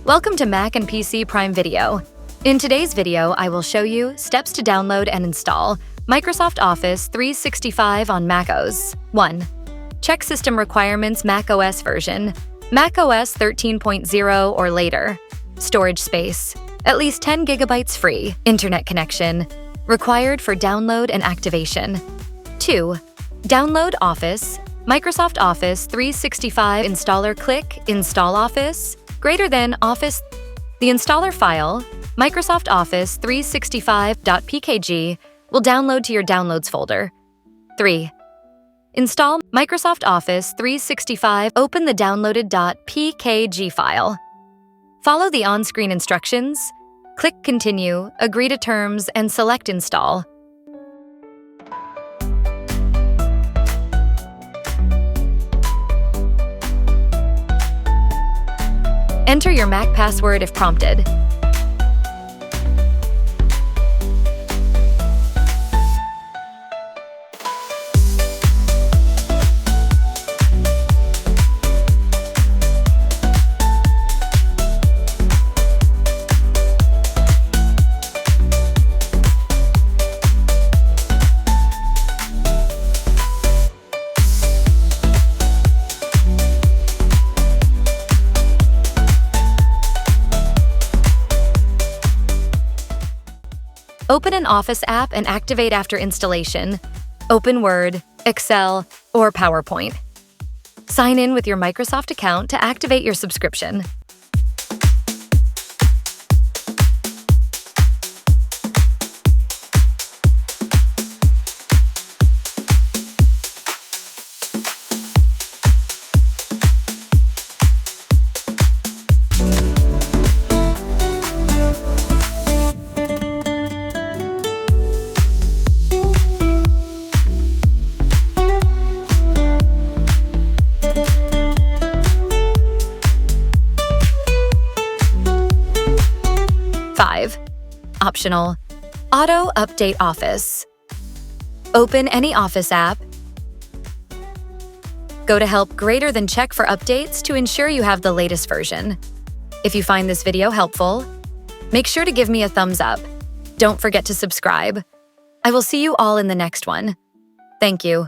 Welcome to Mac and PC Prime Video. In today's video, I will show you steps to download and install Microsoft Office 365 on macOS. 1. Check system requirements macOS version, macOS 13.0 or later. Storage space, at least 10 gigabytes free. Internet connection, required for download and activation. 2. Download Office, Microsoft Office 365 installer. Click Install Office, greater than Office. The installer file, Microsoft Office 365.pkg, will download to your Downloads folder. 3. Install Microsoft Office 365. Open the downloaded.pkg file. Follow the on-screen instructions. Click Continue, agree to terms, and select Install. Enter your Mac password if prompted. Open an Office app and activate after installation. Open Word, Excel, or PowerPoint. Sign in with your Microsoft account to activate your subscription. Optional. Auto Update Office. Open any Office app. Go to Help greater than check for updates to ensure you have the latest version. If you find this video helpful, make sure to give me a thumbs up. Don't forget to subscribe. I will see you all in the next one. Thank you.